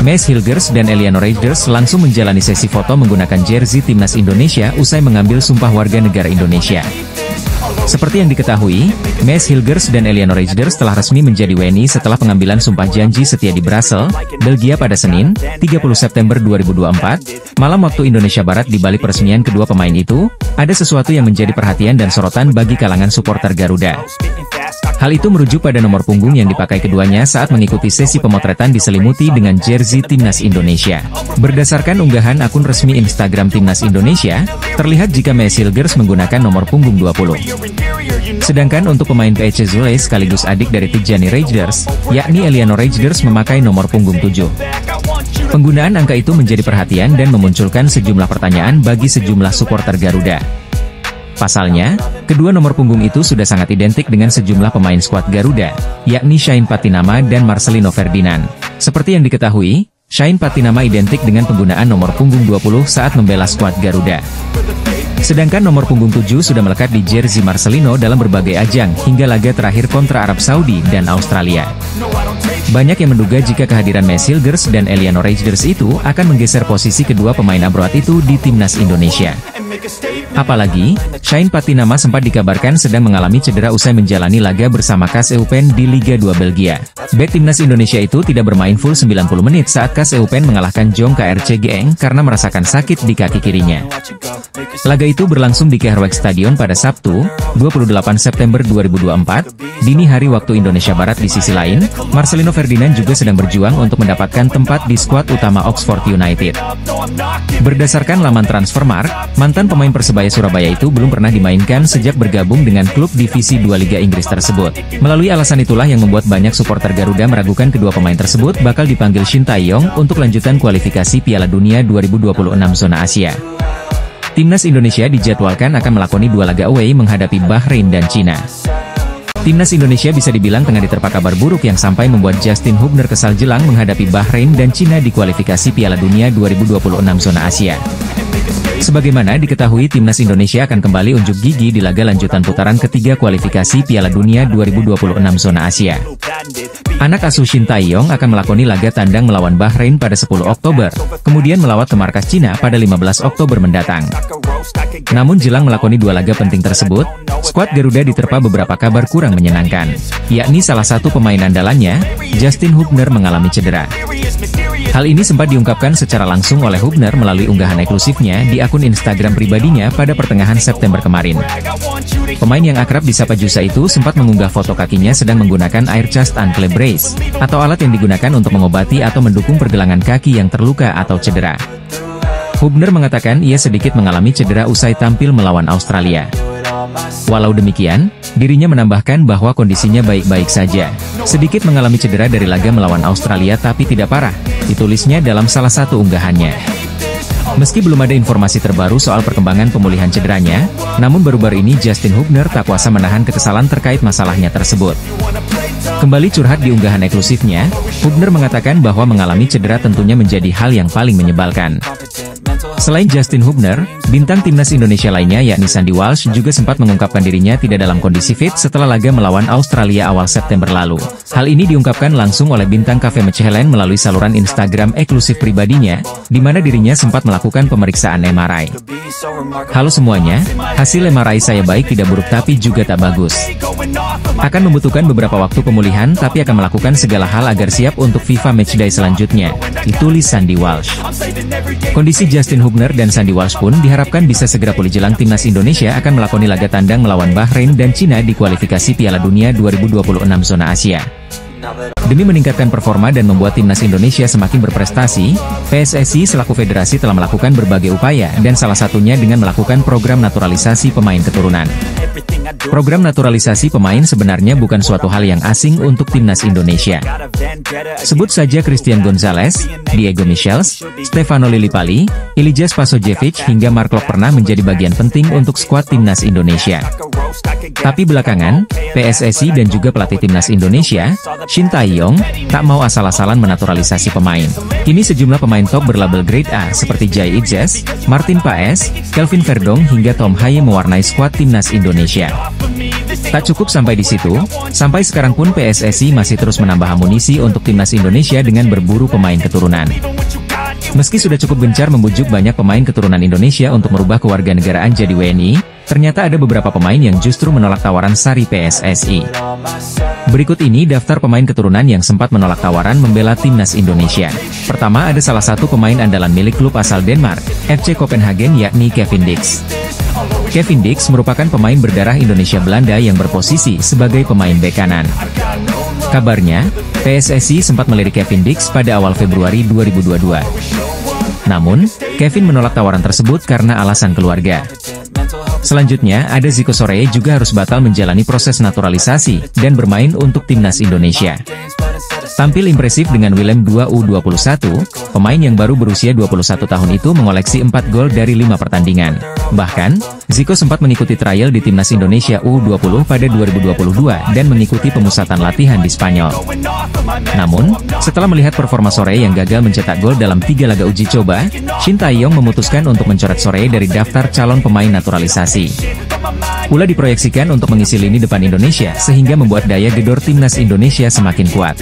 Maes Hilgers dan Eliano Reijnders langsung menjalani sesi foto menggunakan jersey timnas Indonesia usai mengambil sumpah warga negara Indonesia. Seperti yang diketahui, Maes Hilgers dan Eliano Reijnders telah resmi menjadi WNI setelah pengambilan sumpah janji setia di Brussels, Belgia pada Senin, 30 September 2024, malam waktu Indonesia Barat. Di balik peresmian kedua pemain itu, ada sesuatu yang menjadi perhatian dan sorotan bagi kalangan supporter Garuda. Hal itu merujuk pada nomor punggung yang dipakai keduanya saat mengikuti sesi pemotretan diselimuti dengan jersey timnas Indonesia. Berdasarkan unggahan akun resmi Instagram timnas Indonesia, terlihat jika Maes Hilgers menggunakan nomor punggung 20. Sedangkan untuk pemain PEC Zule sekaligus adik dari Tijani Reijnders, yakni Eliano Reijnders memakai nomor punggung 7. Penggunaan angka itu menjadi perhatian dan memunculkan sejumlah pertanyaan bagi sejumlah supporter Garuda. Pasalnya, kedua nomor punggung itu sudah sangat identik dengan sejumlah pemain skuad Garuda, yakni Shain Patinama dan Marcelino Ferdinand. Seperti yang diketahui, Shain Patinama identik dengan penggunaan nomor punggung 20 saat membela skuad Garuda. Sedangkan nomor punggung 7 sudah melekat di jersey Marcelino dalam berbagai ajang hingga laga terakhir kontra Arab Saudi dan Australia. Banyak yang menduga jika kehadiran Maes Hilgers dan Eliano Reijnders itu akan menggeser posisi kedua pemain abroad itu di timnas Indonesia. Apalagi, Shain Patinama sempat dikabarkan sedang mengalami cedera usai menjalani laga bersama KAS Eupen di Liga 2 Belgia. Bek timnas Indonesia itu tidak bermain full 90 menit saat KAS Eupen mengalahkan Jong KRC Genk karena merasakan sakit di kaki kirinya. Laga itu berlangsung di Kehrweg Stadion pada Sabtu, 28 September 2024, dini hari waktu Indonesia Barat. Di sisi lain, Marcelino Ferdinand juga sedang berjuang untuk mendapatkan tempat di skuad utama Oxford United. Berdasarkan laman Transfermarkt, mantan pemain Persebaya Surabaya itu belum pernah dimainkan sejak bergabung dengan klub divisi 2 Liga Inggris tersebut. Melalui alasan itulah yang membuat banyak supporter Garuda meragukan kedua pemain tersebut bakal dipanggil Shin Tae-yong untuk lanjutan kualifikasi Piala Dunia 2026 zona Asia. Timnas Indonesia dijadwalkan akan melakoni 2 laga away menghadapi Bahrain dan Cina. Timnas Indonesia bisa dibilang tengah diterpa kabar buruk yang sampai membuat Justin Hubner kesal jelang menghadapi Bahrain dan Cina di kualifikasi Piala Dunia 2026 zona Asia. Sebagaimana diketahui, timnas Indonesia akan kembali unjuk gigi di laga lanjutan putaran ketiga kualifikasi Piala Dunia 2026 zona Asia. Anak asuh Shin Tae-yong akan melakoni laga tandang melawan Bahrain pada 10 Oktober, kemudian melawat ke markas Cina pada 15 Oktober mendatang. Namun jelang melakoni 2 laga penting tersebut, skuad Garuda diterpa beberapa kabar kurang menyenangkan, yakni salah satu pemain andalannya, Justin Hubner mengalami cedera. Hal ini sempat diungkapkan secara langsung oleh Hubner melalui unggahan eksklusifnya di akun Instagram pribadinya pada pertengahan September kemarin. Pemain yang akrab disapa Jusa itu sempat mengunggah foto kakinya sedang menggunakan air chest ankle brace, atau alat yang digunakan untuk mengobati atau mendukung pergelangan kaki yang terluka atau cedera. Hubner mengatakan ia sedikit mengalami cedera usai tampil melawan Australia. Walau demikian, dirinya menambahkan bahwa kondisinya baik-baik saja. Sedikit mengalami cedera dari laga melawan Australia tapi tidak parah, ditulisnya dalam salah satu unggahannya. Meski belum ada informasi terbaru soal perkembangan pemulihan cederanya, namun baru-baru ini Justin Hubner tak kuasa menahan kekesalan terkait masalahnya tersebut. Kembali curhat di unggahan eksklusifnya, Hubner mengatakan bahwa mengalami cedera tentunya menjadi hal yang paling menyebalkan. Selain Justin Hubner, bintang timnas Indonesia lainnya yakni Sandy Walsh juga sempat mengungkapkan dirinya tidak dalam kondisi fit setelah laga melawan Australia awal September lalu. Hal ini diungkapkan langsung oleh bintang Cafe Mechelen melalui saluran Instagram eksklusif pribadinya, di mana dirinya sempat melakukan pemeriksaan MRI. Halo semuanya, hasil MRI saya baik tidak buruk tapi juga tak bagus. Akan membutuhkan beberapa waktu pemulihan tapi akan melakukan segala hal agar siap untuk FIFA Matchday selanjutnya, ditulis Sandy Walsh. Kondisi Justin Hubner dan Sandy Walsh pun diharapkan bisa segera pulih jelang timnas Indonesia akan melakoni laga tandang melawan Bahrain dan Cina di kualifikasi Piala Dunia 2026 zona Asia. Demi meningkatkan performa dan membuat timnas Indonesia semakin berprestasi, PSSI selaku federasi telah melakukan berbagai upaya dan salah satunya dengan melakukan program naturalisasi pemain keturunan. Program naturalisasi pemain sebenarnya bukan suatu hal yang asing untuk timnas Indonesia. Sebut saja Christian Gonzalez, Diego Michels, Stefano Lillipali, Elijah Spasojevic hingga Mark Klok pernah menjadi bagian penting untuk skuad timnas Indonesia. Tapi belakangan, PSSI dan juga pelatih timnas Indonesia, Shin Tae-yong, tak mau asal-asalan menaturalisasi pemain. Kini sejumlah pemain top berlabel grade A seperti Jai Itzes, Martin Paes, Kelvin Verdong hingga Tom Haye mewarnai skuad timnas Indonesia. Tak cukup sampai di situ, sampai sekarang pun PSSI masih terus menambah amunisi untuk timnas Indonesia dengan berburu pemain keturunan. Meski sudah cukup gencar membujuk banyak pemain keturunan Indonesia untuk merubah kewarganegaraan jadi WNI, ternyata ada beberapa pemain yang justru menolak tawaran sari PSSI. Berikut ini daftar pemain keturunan yang sempat menolak tawaran membela timnas Indonesia. Pertama ada salah satu pemain andalan milik klub asal Denmark, FC Copenhagen yakni Kevin Dix. Kevin Dix merupakan pemain berdarah Indonesia Belanda yang berposisi sebagai pemain bek kanan. Kabarnya, PSSI sempat melirik Kevin Dix pada awal Februari 2022. Namun, Kevin menolak tawaran tersebut karena alasan keluarga. Selanjutnya, ada Zico Soreye juga harus batal menjalani proses naturalisasi dan bermain untuk timnas Indonesia. Tampil impresif dengan Willem II U21, pemain yang baru berusia 21 tahun itu mengoleksi 4 gol dari 5 pertandingan. Bahkan, Zico sempat mengikuti trial di timnas Indonesia U20 pada 2022 dan mengikuti pemusatan latihan di Spanyol. Namun, setelah melihat performa Soreye yang gagal mencetak gol dalam 3 laga uji coba, Shin Tae-yong memutuskan untuk mencoret Soreye dari daftar calon pemain naturalisasi. Pula diproyeksikan untuk mengisi lini depan Indonesia sehingga membuat daya gedor timnas Indonesia semakin kuat.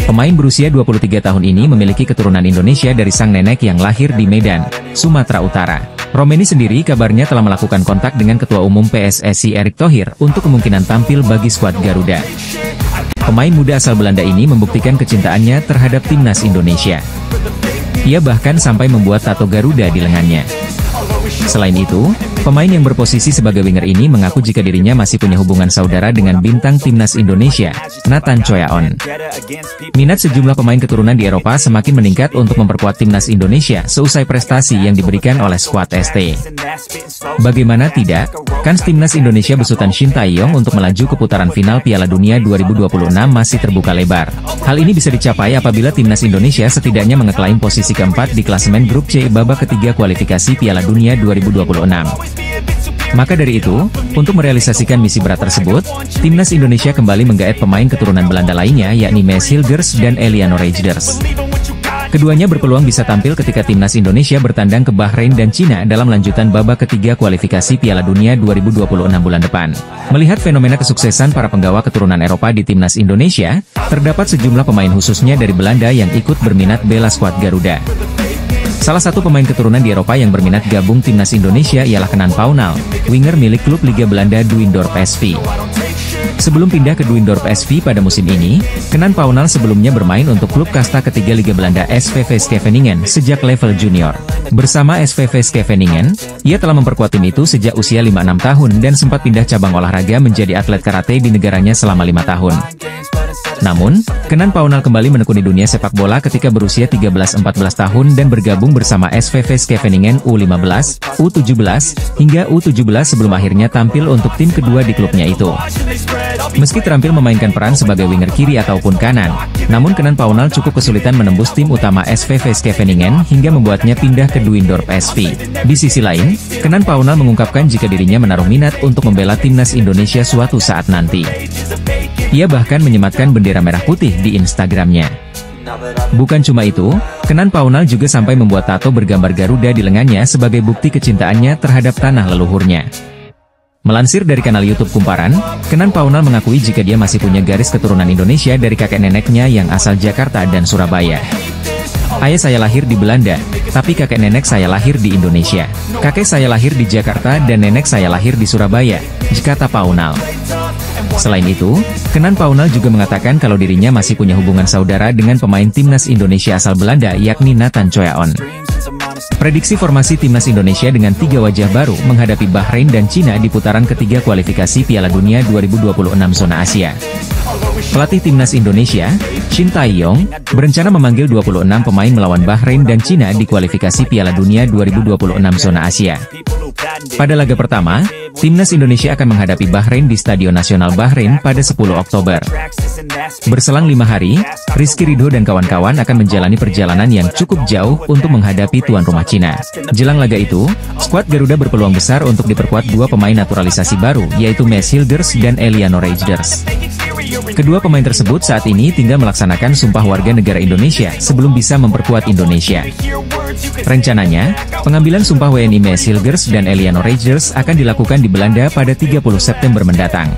Pemain berusia 23 tahun ini memiliki keturunan Indonesia dari sang nenek yang lahir di Medan, Sumatera Utara. Romeni sendiri kabarnya telah melakukan kontak dengan Ketua Umum PSSI Erick Thohir untuk kemungkinan tampil bagi skuad Garuda. Pemain muda asal Belanda ini membuktikan kecintaannya terhadap timnas Indonesia. Ia bahkan sampai membuat tato Garuda di lengannya. Selain itu, pemain yang berposisi sebagai winger ini mengaku jika dirinya masih punya hubungan saudara dengan bintang timnas Indonesia, Nathan Choyaon. Minat sejumlah pemain keturunan di Eropa semakin meningkat untuk memperkuat timnas Indonesia seusai prestasi yang diberikan oleh skuad ST. Bagaimana tidak, kans timnas Indonesia besutan Shin Tae-yong untuk melaju ke putaran final Piala Dunia 2026 masih terbuka lebar. Hal ini bisa dicapai apabila timnas Indonesia setidaknya mengeklaim posisi keempat di klasemen grup C babak ketiga kualifikasi Piala Dunia 2026. Maka dari itu, untuk merealisasikan misi berat tersebut, timnas Indonesia kembali menggaet pemain keturunan Belanda lainnya yakni Mees Hilgers dan Eliano Reijnders. Keduanya berpeluang bisa tampil ketika timnas Indonesia bertandang ke Bahrain dan Cina dalam lanjutan babak ketiga kualifikasi Piala Dunia 2026 bulan depan. Melihat fenomena kesuksesan para penggawa keturunan Eropa di timnas Indonesia, terdapat sejumlah pemain khususnya dari Belanda yang ikut berminat bela skuad Garuda. Salah satu pemain keturunan di Eropa yang berminat gabung timnas Indonesia ialah Kenan Paunal, winger milik klub Liga Belanda Duindorp SV. Sebelum pindah ke Duindorp SV pada musim ini, Kenan Paunal sebelumnya bermain untuk klub kasta ketiga Liga Belanda SVV Scheveningen sejak level junior. Bersama SVV Scheveningen, ia telah memperkuat tim itu sejak usia 5-6 tahun dan sempat pindah cabang olahraga menjadi atlet karate di negaranya selama 5 tahun. Namun, Kenan Paunal kembali menekuni dunia sepak bola ketika berusia 13-14 tahun dan bergabung bersama SVV Scheveningen U15, U17, hingga U17 sebelum akhirnya tampil untuk tim kedua di klubnya itu. Meski terampil memainkan peran sebagai winger kiri ataupun kanan, namun Kenan Paunal cukup kesulitan menembus tim utama SVV Scheveningen hingga membuatnya pindah ke Duindorp SV. Di sisi lain, Kenan Paunal mengungkapkan jika dirinya menaruh minat untuk membela timnas Indonesia suatu saat nanti. Ia bahkan menyematkan bendera merah putih di Instagramnya. Bukan cuma itu, Kenan Paunal juga sampai membuat tato bergambar Garuda di lengannya sebagai bukti kecintaannya terhadap tanah leluhurnya. Melansir dari kanal YouTube Kumparan, Kenan Paunal mengakui jika dia masih punya garis keturunan Indonesia dari kakek neneknya yang asal Jakarta dan Surabaya. Ayah saya lahir di Belanda, tapi kakek nenek saya lahir di Indonesia. Kakek saya lahir di Jakarta dan nenek saya lahir di Surabaya, kata Paunal. Selain itu, Kenan Paunal juga mengatakan kalau dirinya masih punya hubungan saudara dengan pemain timnas Indonesia asal Belanda yakni Nathan Choyaon. Prediksi formasi timnas Indonesia dengan 3 wajah baru menghadapi Bahrain dan Cina di putaran ketiga kualifikasi Piala Dunia 2026 zona Asia. Pelatih timnas Indonesia, Shin Tae-yong, berencana memanggil 26 pemain melawan Bahrain dan Cina di kualifikasi Piala Dunia 2026 zona Asia. Pada laga pertama, Timnas Indonesia akan menghadapi Bahrain di Stadion Nasional Bahrain pada 10 Oktober. Berselang 5 hari, Rizky Ridho dan kawan-kawan akan menjalani perjalanan yang cukup jauh untuk menghadapi tuan rumah Cina. Jelang laga itu, skuad Garuda berpeluang besar untuk diperkuat dua pemain naturalisasi baru, yaitu Maes Hilgers dan Eliano Reijnders. Kedua pemain tersebut saat ini tinggal melaksanakan sumpah warga negara Indonesia sebelum bisa memperkuat Indonesia. Rencananya, pengambilan sumpah WNI Maes Hilgers dan Eliano Reijnders akan dilakukan di Belanda pada 30 September mendatang.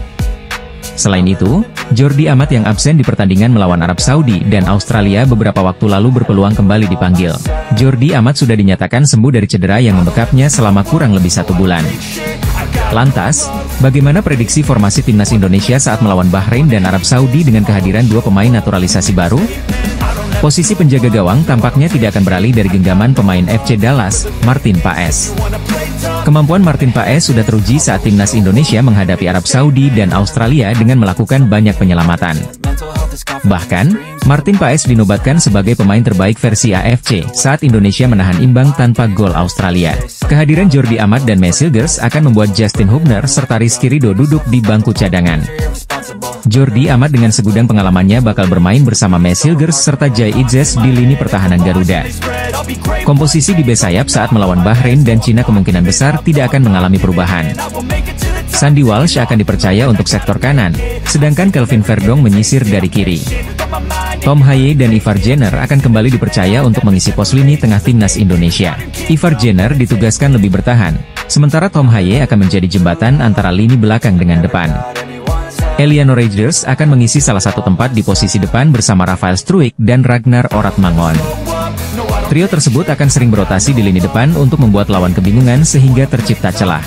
Selain itu, Jordi Amat yang absen di pertandingan melawan Arab Saudi dan Australia beberapa waktu lalu berpeluang kembali dipanggil. Jordi Amat sudah dinyatakan sembuh dari cedera yang membekapnya selama kurang lebih 1 bulan. Lantas, bagaimana prediksi formasi Timnas Indonesia saat melawan Bahrain dan Arab Saudi dengan kehadiran dua pemain naturalisasi baru? Posisi penjaga gawang tampaknya tidak akan beralih dari genggaman pemain FC Dallas, Martin Paes. Kemampuan Martin Paes sudah teruji saat Timnas Indonesia menghadapi Arab Saudi dan Australia dengan melakukan banyak penyelamatan. Bahkan, Martin Paes dinobatkan sebagai pemain terbaik versi AFC saat Indonesia menahan imbang tanpa gol Australia. Kehadiran Jordi Amat dan Maes Hilgers akan membuat Justin Hubner serta Rizky Ridho duduk di bangku cadangan. Jordi Amat dengan segudang pengalamannya bakal bermain bersama Maes Hilgers serta Jai Idzes di lini pertahanan Garuda. Komposisi di bek sayap saat melawan Bahrain dan Cina kemungkinan besar tidak akan mengalami perubahan. Sandy Walsh akan dipercaya untuk sektor kanan, sedangkan Kelvin Verdong menyisir dari kiri. Tom Haye dan Ivar Jenner akan kembali dipercaya untuk mengisi pos lini tengah Timnas Indonesia. Ivar Jenner ditugaskan lebih bertahan, sementara Tom Haye akan menjadi jembatan antara lini belakang dengan depan. Eliano Reijnders akan mengisi salah satu tempat di posisi depan bersama Rafael Struijk dan Ragnar Oratmangon. Trio tersebut akan sering berotasi di lini depan untuk membuat lawan kebingungan sehingga tercipta celah.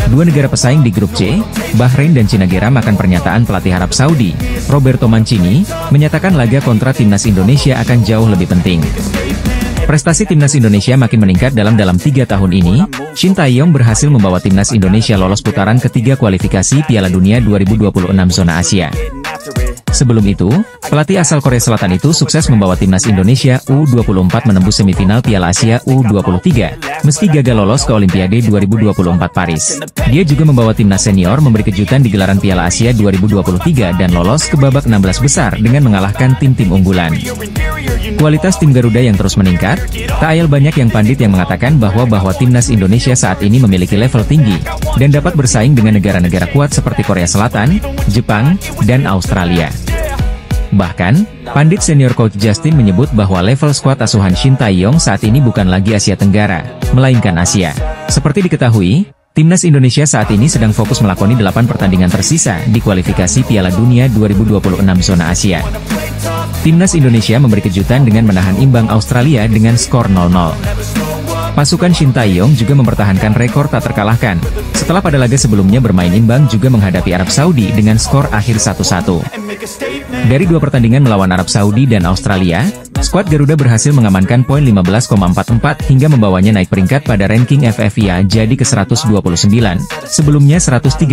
Dua negara pesaing di grup C, Bahrain dan Cina geram akan pernyataan pelatih Arab Saudi, Roberto Mancini, menyatakan laga kontra Timnas Indonesia akan jauh lebih penting. Prestasi Timnas Indonesia makin meningkat dalam 3 tahun ini. Shin Tae-yong berhasil membawa Timnas Indonesia lolos putaran ketiga kualifikasi Piala Dunia 2026 zona Asia. Sebelum itu, pelatih asal Korea Selatan itu sukses membawa Timnas Indonesia U24 menembus semifinal Piala Asia U23, meski gagal lolos ke Olimpiade 2024 Paris. Dia juga membawa timnas senior memberi kejutan di gelaran Piala Asia 2023 dan lolos ke babak 16 besar dengan mengalahkan tim-tim unggulan. Kualitas tim Garuda yang terus meningkat, tak ayal banyak yang pandit yang mengatakan bahwa Timnas Indonesia saat ini memiliki level tinggi, dan dapat bersaing dengan negara-negara kuat seperti Korea Selatan, Jepang, dan Australia. Bahkan, pandit senior coach Justin menyebut bahwa level skuad asuhan Shin Tae-yong saat ini bukan lagi Asia Tenggara, melainkan Asia. Seperti diketahui, Timnas Indonesia saat ini sedang fokus melakoni 8 pertandingan tersisa di kualifikasi Piala Dunia 2026 zona Asia. Timnas Indonesia memberi kejutan dengan menahan imbang Australia dengan skor 0-0. Pasukan Shin Tae-yong juga mempertahankan rekor tak terkalahkan, setelah pada laga sebelumnya bermain imbang juga menghadapi Arab Saudi dengan skor akhir 1-1. Dari 2 pertandingan melawan Arab Saudi dan Australia, skuad Garuda berhasil mengamankan poin 15,44 hingga membawanya naik peringkat pada ranking FFIA jadi ke-129, sebelumnya 132.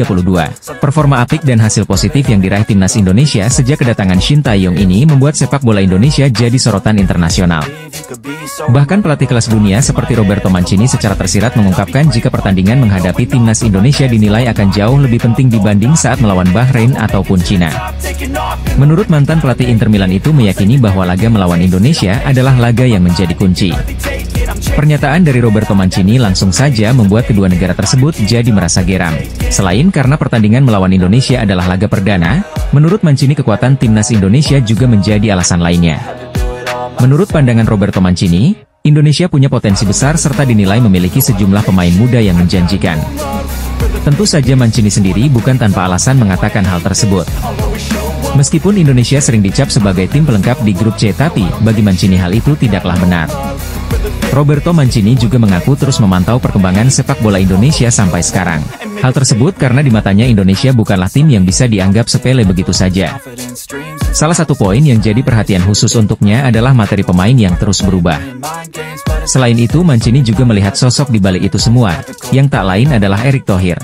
Performa apik dan hasil positif yang diraih Timnas Indonesia sejak kedatangan Shin Tae-yong ini membuat sepak bola Indonesia jadi sorotan internasional. Bahkan pelatih kelas dunia seperti Roberto Mancini secara tersirat mengungkapkan jika pertandingan menghadapi Timnas Indonesia dinilai akan jauh lebih penting dibanding saat melawan Bahrain ataupun Cina. Menurut mantan pelatih Inter Milan itu meyakini bahwa laga melawan Indonesia adalah laga yang menjadi kunci. Pernyataan dari Roberto Mancini langsung saja membuat kedua negara tersebut jadi merasa geram. Selain karena pertandingan melawan Indonesia adalah laga perdana, menurut Mancini kekuatan Timnas Indonesia juga menjadi alasan lainnya. Menurut pandangan Roberto Mancini, Indonesia punya potensi besar serta dinilai memiliki sejumlah pemain muda yang menjanjikan. Tentu saja Mancini sendiri bukan tanpa alasan mengatakan hal tersebut. Meskipun Indonesia sering dicap sebagai tim pelengkap di grup C, tapi bagi Mancini hal itu tidaklah benar. Roberto Mancini juga mengaku terus memantau perkembangan sepak bola Indonesia sampai sekarang. Hal tersebut karena di matanya Indonesia bukanlah tim yang bisa dianggap sepele begitu saja. Salah satu poin yang jadi perhatian khusus untuknya adalah materi pemain yang terus berubah. Selain itu Mancini juga melihat sosok di balik itu semua, yang tak lain adalah Erick Thohir.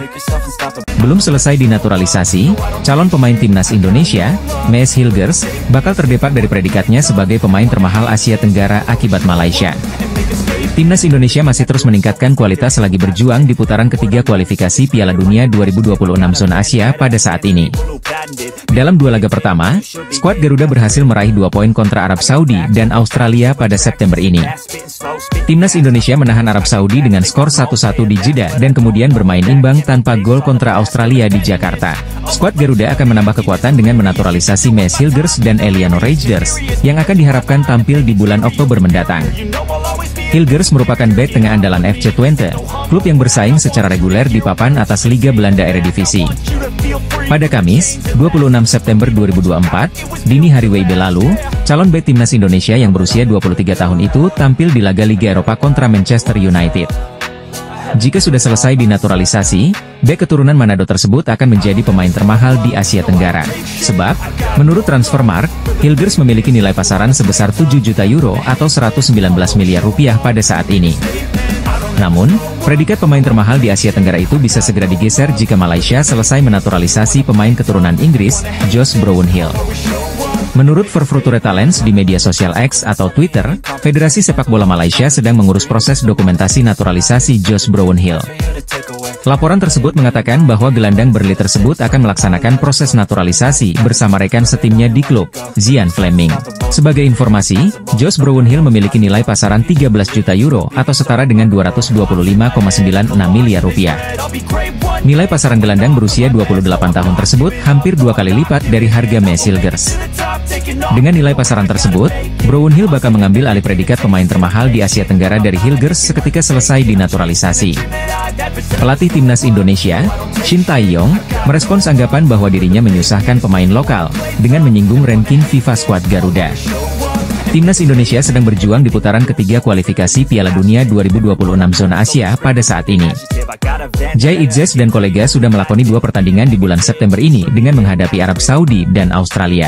Belum selesai dinaturalisasi, calon pemain Timnas Indonesia, Maes Hilgers, bakal terdepak dari predikatnya sebagai pemain termahal Asia Tenggara akibat Malaysia. Timnas Indonesia masih terus meningkatkan kualitas selagi berjuang di putaran ketiga kualifikasi Piala Dunia 2026 zona Asia pada saat ini. Dalam dua laga pertama, skuad Garuda berhasil meraih 2 poin kontra Arab Saudi dan Australia pada September ini. Timnas Indonesia menahan Arab Saudi dengan skor 1-1 di Jeddah dan kemudian bermain imbang tanpa gol kontra Australia di Jakarta. Skuad Garuda akan menambah kekuatan dengan menaturalisasi Maes Hilgers dan Eliano Reijnders, yang akan diharapkan tampil di bulan Oktober mendatang. Hilgers merupakan bek tengah andalan FC Twente, klub yang bersaing secara reguler di papan atas Liga Belanda Eredivisie. Pada Kamis, 26 September 2024, dini hari WIB lalu, calon bek timnas Indonesia yang berusia 23 tahun itu tampil di laga Liga Eropa kontra Manchester United. Jika sudah selesai dinaturalisasi, bek keturunan Manado tersebut akan menjadi pemain termahal di Asia Tenggara. Sebab, menurut Transfermarkt, Hilgers memiliki nilai pasaran sebesar 7 juta euro atau 119 miliar rupiah pada saat ini. Namun, predikat pemain termahal di Asia Tenggara itu bisa segera digeser jika Malaysia selesai menaturalisasi pemain keturunan Inggris, Josh Brownhill. Menurut Verfruture Talents di media sosial X atau Twitter, Federasi Sepak Bola Malaysia sedang mengurus proses dokumentasi naturalisasi Josh Brownhill. Laporan tersebut mengatakan bahwa gelandang Burnley tersebut akan melaksanakan proses naturalisasi bersama rekan setimnya di klub, Zian Fleming. Sebagai informasi, Josh Brownhill memiliki nilai pasaran 13 juta euro atau setara dengan 225,96 miliar rupiah. Nilai pasaran gelandang berusia 28 tahun tersebut hampir 2 kali lipat dari harga Maes Hilgers. Dengan nilai pasaran tersebut, Brownhill bakal mengambil alih predikat pemain termahal di Asia Tenggara dari Hilgers seketika selesai dinaturalisasi. Pelatih Timnas Indonesia, Shin Tae-yong, merespons anggapan bahwa dirinya menyusahkan pemain lokal, dengan menyinggung ranking FIFA skuad Garuda. Timnas Indonesia sedang berjuang di putaran ketiga kualifikasi Piala Dunia 2026 zona Asia pada saat ini. Jai Itzes dan kolega sudah melakoni 2 pertandingan di bulan September ini dengan menghadapi Arab Saudi dan Australia.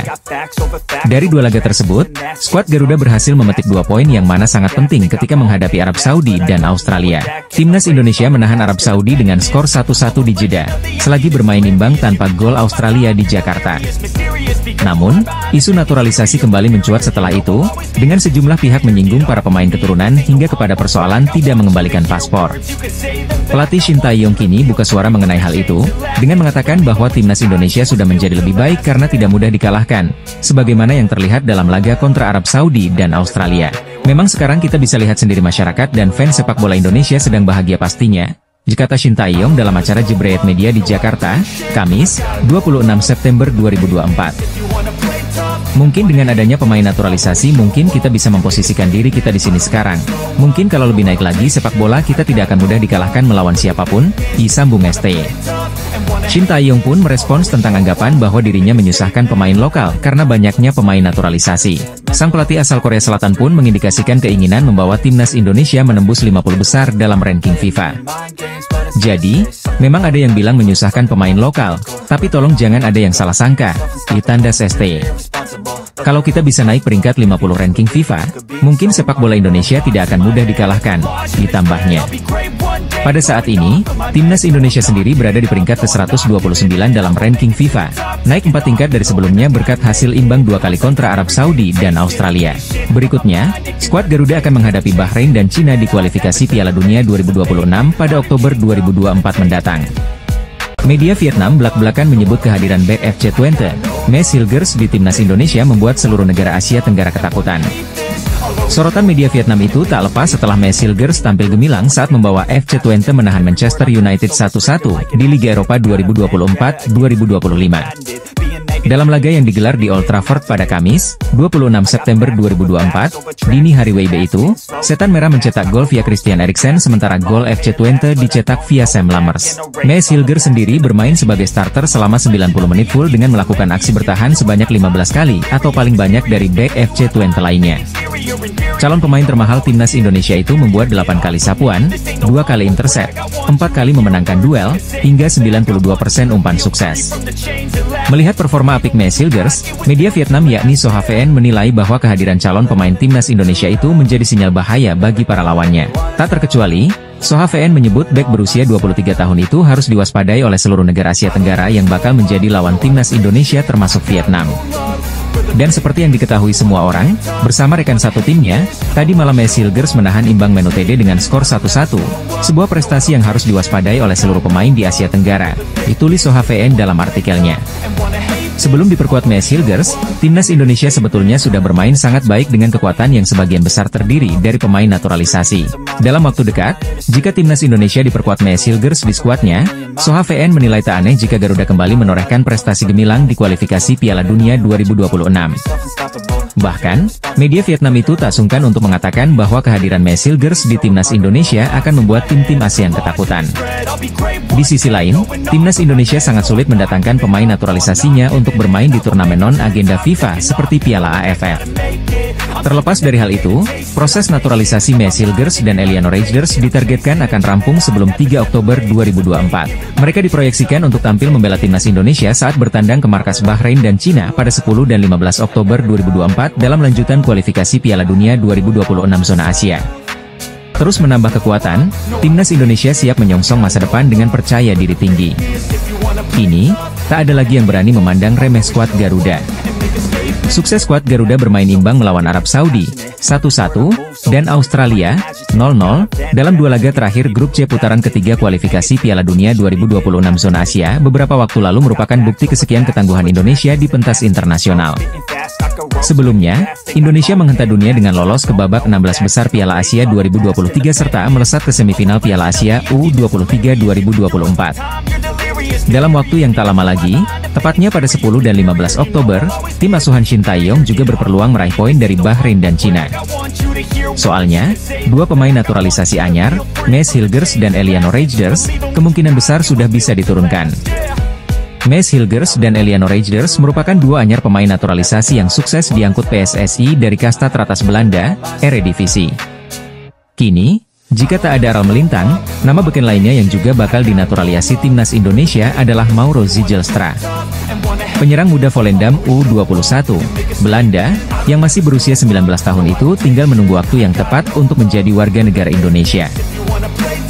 Dari 2 laga tersebut, skuad Garuda berhasil memetik 2 poin yang mana sangat penting ketika menghadapi Arab Saudi dan Australia. Timnas Indonesia menahan Arab Saudi dengan skor 1-1 di Jeddah, selagi bermain imbang tanpa gol Australia di Jakarta. Namun, isu naturalisasi kembali mencuat setelah itu, dengan sejumlah pihak menyinggung para pemain keturunan hingga kepada persoalan tidak mengembalikan paspor. Pelatih Shin Tae-yong kini buka suara mengenai hal itu, dengan mengatakan bahwa Timnas Indonesia sudah menjadi lebih baik karena tidak mudah dikalahkan, sebagaimana yang terlihat dalam laga kontra Arab Saudi dan Australia. Memang sekarang kita bisa lihat sendiri masyarakat dan fans sepak bola Indonesia sedang bahagia pastinya, kata Shin Tae-yong dalam acara Jebret Media di Jakarta, Kamis, 26 September 2024. Mungkin dengan adanya pemain naturalisasi mungkin kita bisa memposisikan diri kita di sini sekarang. Mungkin kalau lebih naik lagi sepak bola kita tidak akan mudah dikalahkan melawan siapapun, sambung STY. Shin Tae-yong pun merespons tentang anggapan bahwa dirinya menyusahkan pemain lokal karena banyaknya pemain naturalisasi. Sang pelatih asal Korea Selatan pun mengindikasikan keinginan membawa timnas Indonesia menembus 50 besar dalam ranking FIFA. Jadi, memang ada yang bilang menyusahkan pemain lokal, tapi tolong jangan ada yang salah sangka, ditanda STY. Kalau kita bisa naik peringkat 50 ranking FIFA, mungkin sepak bola Indonesia tidak akan mudah dikalahkan, ditambahnya. Pada saat ini, Timnas Indonesia sendiri berada di peringkat ke-129 dalam ranking FIFA, naik 4 tingkat dari sebelumnya berkat hasil imbang 2 kali kontra Arab Saudi dan Australia. Berikutnya, skuad Garuda akan menghadapi Bahrain dan Cina di kualifikasi Piala Dunia 2026 pada Oktober 2024 mendatang. Media Vietnam belak-belakan menyebut kehadiran bek FC Twente, Maes Hilgers di Timnas Indonesia membuat seluruh negara Asia Tenggara ketakutan. Sorotan media Vietnam itu tak lepas setelah Maes Hilgers tampil gemilang saat membawa FC Twente menahan Manchester United 1-1 di Liga Eropa 2024-2025. Dalam laga yang digelar di Old Trafford pada Kamis, 26 September 2024, dini hari WIB itu, Setan Merah mencetak gol via Christian Eriksen sementara gol FC Twente dicetak via Sam Lammers. Maes Hilgers sendiri bermain sebagai starter selama 90 menit full dengan melakukan aksi bertahan sebanyak 15 kali atau paling banyak dari bek FC Twente lainnya. Calon pemain termahal Timnas Indonesia itu membuat 8 kali sapuan, 2 kali intercept, 4 kali memenangkan duel, hingga 92% umpan sukses. Melihat performa apik Maes Hilgers, media Vietnam yakni So HVN menilai bahwa kehadiran calon pemain Timnas Indonesia itu menjadi sinyal bahaya bagi para lawannya. Tak terkecuali, So HVN menyebut bek berusia 23 tahun itu harus diwaspadai oleh seluruh negara Asia Tenggara yang bakal menjadi lawan Timnas Indonesia termasuk Vietnam. Dan seperti yang diketahui semua orang, bersama rekan satu timnya, tadi malam Mes Hilgers menahan imbang Man Utd dengan skor 1-1, sebuah prestasi yang harus diwaspadai oleh seluruh pemain di Asia Tenggara, ditulis SohaVN dalam artikelnya. Sebelum diperkuat Mes Hilgers, timnas Indonesia sebetulnya sudah bermain sangat baik dengan kekuatan yang sebagian besar terdiri dari pemain naturalisasi. Dalam waktu dekat, jika timnas Indonesia diperkuat Mes Hilgers di skuadnya, SohaVN menilai tak aneh jika Garuda kembali menorehkan prestasi gemilang di kualifikasi Piala Dunia 2026. Bahkan, media Vietnam itu tak sungkan untuk mengatakan bahwa kehadiran Mes Hilgers di timnas Indonesia akan membuat tim-tim ASEAN ketakutan. Di sisi lain, timnas Indonesia sangat sulit mendatangkan pemain naturalisasinya untuk bermain di turnamen non-agenda FIFA seperti Piala AFF. Terlepas dari hal itu, proses naturalisasi Mes Hilgers dan Eliano Reijnders ditargetkan akan rampung sebelum 3 Oktober 2024. Mereka diproyeksikan untuk tampil membela timnas Indonesia saat bertandang ke markas Bahrain dan Cina pada 10 dan 15 Oktober 2024 dalam lanjutan kualifikasi Piala Dunia 2026 zona Asia. Terus menambah kekuatan, timnas Indonesia siap menyongsong masa depan dengan percaya diri tinggi. Kini, tak ada lagi yang berani memandang remeh skuad Garuda. Sukses skuad Garuda bermain imbang melawan Arab Saudi, 1-1, dan Australia, 0-0, dalam dua laga terakhir grup C putaran ketiga kualifikasi Piala Dunia 2026 zona Asia beberapa waktu lalu merupakan bukti kesekian ketangguhan Indonesia di pentas internasional. Sebelumnya, Indonesia menghentak dunia dengan lolos ke babak 16 besar Piala Asia 2023 serta melesat ke semifinal Piala Asia U23 2024. Dalam waktu yang tak lama lagi, tepatnya pada 10 dan 15 Oktober, tim asuhan Shin Tae-yong juga berpeluang meraih poin dari Bahrain dan Cina. Soalnya, dua pemain naturalisasi anyar, Mes Hilgers dan Eliano Reijnders, kemungkinan besar sudah bisa diturunkan. Mes Hilgers dan Eliano Reijnders merupakan dua anyar pemain naturalisasi yang sukses diangkut PSSI dari kasta teratas Belanda, Eredivisie. Kini, jika tak ada aral melintang, nama beken lainnya yang juga bakal dinaturalisasi timnas Indonesia adalah Mauro Zijlstra. Penyerang muda Volendam U21, Belanda, yang masih berusia 19 tahun itu tinggal menunggu waktu yang tepat untuk menjadi warga negara Indonesia.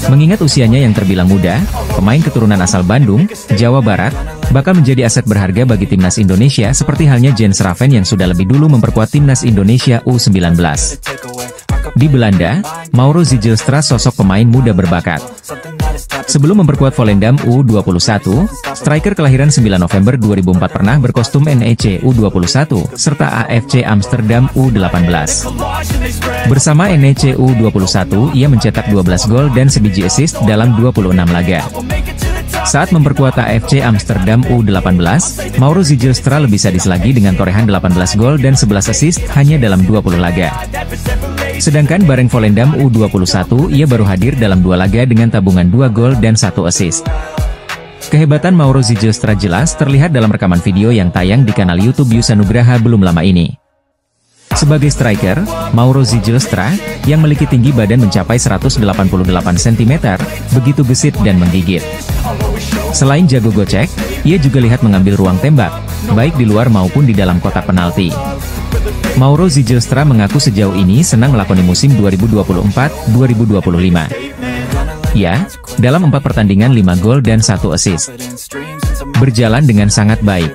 Mengingat usianya yang terbilang muda, pemain keturunan asal Bandung, Jawa Barat, bakal menjadi aset berharga bagi timnas Indonesia seperti halnya Jens Raven yang sudah lebih dulu memperkuat timnas Indonesia U19. Di Belanda, Mauro Zijlstra sosok pemain muda berbakat. Sebelum memperkuat Volendam U21, striker kelahiran 9 November 2004 pernah berkostum NEC U21, serta AFC Amsterdam U18. Bersama NEC U21, ia mencetak 12 gol dan sebiji assist dalam 26 laga. Saat memperkuat AFC Amsterdam U18, Mauro Zijlstra lebih sadis lagi dengan torehan 18 gol dan 11 assist hanya dalam 20 laga. Sedangkan bareng Volendam U21, ia baru hadir dalam 2 laga dengan tabungan 2 gol dan 1 assist. Kehebatan Mauro Zijlstra jelas terlihat dalam rekaman video yang tayang di kanal YouTube Yusa Nugraha belum lama ini. Sebagai striker, Mauro Zijlstra, yang memiliki tinggi badan mencapai 188 cm, begitu gesit dan menggigit. Selain jago gocek, ia juga lihat mengambil ruang tembak, baik di luar maupun di dalam kotak penalti. Mauro Zijlstra mengaku sejauh ini senang melakoni musim 2024-2025. Ya, dalam 4 pertandingan 5 gol dan 1 assist. Berjalan dengan sangat baik.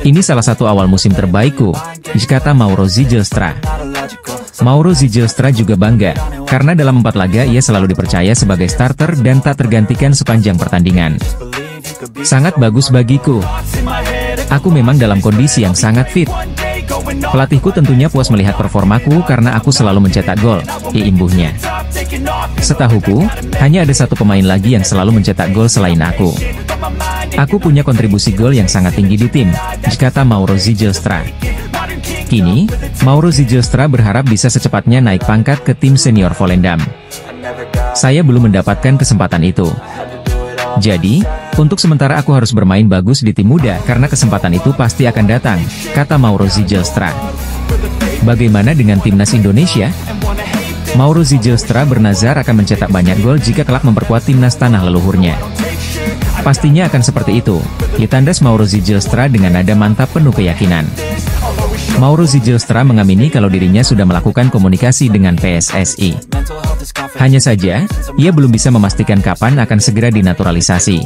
Ini salah satu awal musim terbaikku, kata Mauro Zijlstra. Mauro Zijlstra juga bangga, karena dalam 4 laga ia selalu dipercaya sebagai starter dan tak tergantikan sepanjang pertandingan. Sangat bagus bagiku. Aku memang dalam kondisi yang sangat fit. Pelatihku tentunya puas melihat performaku karena aku selalu mencetak gol, imbuhnya. Setahuku, hanya ada satu pemain lagi yang selalu mencetak gol selain aku. Aku punya kontribusi gol yang sangat tinggi di tim, kata Mauro Zijlstra. Kini, Mauro Zijlstra berharap bisa secepatnya naik pangkat ke tim senior Volendam. Saya belum mendapatkan kesempatan itu. Jadi, untuk sementara aku harus bermain bagus di tim muda karena kesempatan itu pasti akan datang, kata Mauro Zijlstra. Bagaimana dengan timnas Indonesia? Mauro Zijlstra bernazar akan mencetak banyak gol jika kelak memperkuat timnas tanah leluhurnya. Pastinya akan seperti itu, ditandas Mauro Zijlstra dengan nada mantap penuh keyakinan. Mauro Zijlstra mengamini kalau dirinya sudah melakukan komunikasi dengan PSSI. Hanya saja, ia belum bisa memastikan kapan akan segera dinaturalisasi.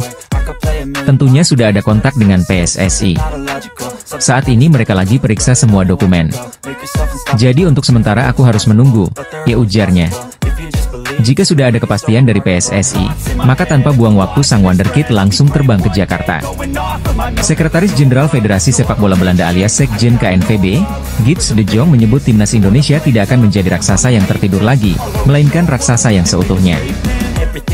Tentunya sudah ada kontak dengan PSSI. Saat ini mereka lagi periksa semua dokumen. Jadi untuk sementara aku harus menunggu, ya ujarnya. Jika sudah ada kepastian dari PSSI, maka tanpa buang waktu sang wonderkid langsung terbang ke Jakarta. Sekretaris Jenderal Federasi Sepak Bola Belanda alias Sekjen KNVB, Gids de Jong menyebut timnas Indonesia tidak akan menjadi raksasa yang tertidur lagi, melainkan raksasa yang seutuhnya.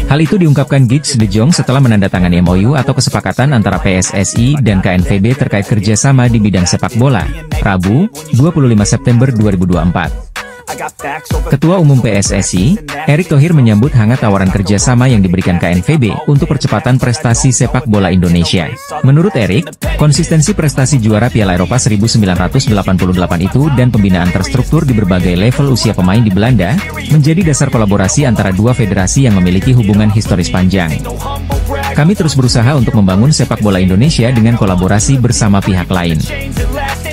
Hal itu diungkapkan Gids de Jong setelah menandatangani MOU atau kesepakatan antara PSSI dan KNVB terkait kerjasama di bidang sepak bola, Rabu, 25 September 2024. Ketua Umum PSSI, Erick Thohir menyambut hangat tawaran kerjasama yang diberikan KNVB untuk percepatan prestasi sepak bola Indonesia. Menurut Erick, konsistensi prestasi juara Piala Eropa 1988 itu dan pembinaan terstruktur di berbagai level usia pemain di Belanda, menjadi dasar kolaborasi antara dua federasi yang memiliki hubungan historis panjang. Kami terus berusaha untuk membangun sepak bola Indonesia dengan kolaborasi bersama pihak lain.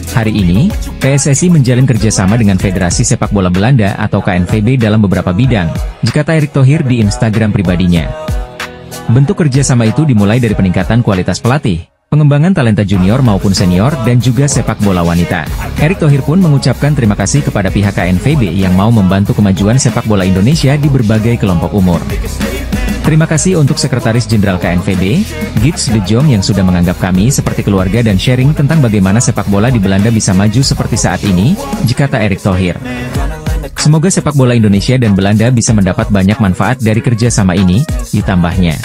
Hari ini, PSSI menjalin kerjasama dengan Federasi Sepak Bola Belanda atau KNVB dalam beberapa bidang, kata Erick Thohir di Instagram pribadinya. Bentuk kerjasama itu dimulai dari peningkatan kualitas pelatih, pengembangan talenta junior maupun senior dan juga sepak bola wanita. Erick Thohir pun mengucapkan terima kasih kepada pihak KNVB yang mau membantu kemajuan sepak bola Indonesia di berbagai kelompok umur. Terima kasih untuk Sekretaris Jenderal KNVB, Gids de Jong yang sudah menganggap kami seperti keluarga dan sharing tentang bagaimana sepak bola di Belanda bisa maju seperti saat ini, kata Erick Thohir. Semoga sepak bola Indonesia dan Belanda bisa mendapat banyak manfaat dari kerjasama ini, ditambahnya.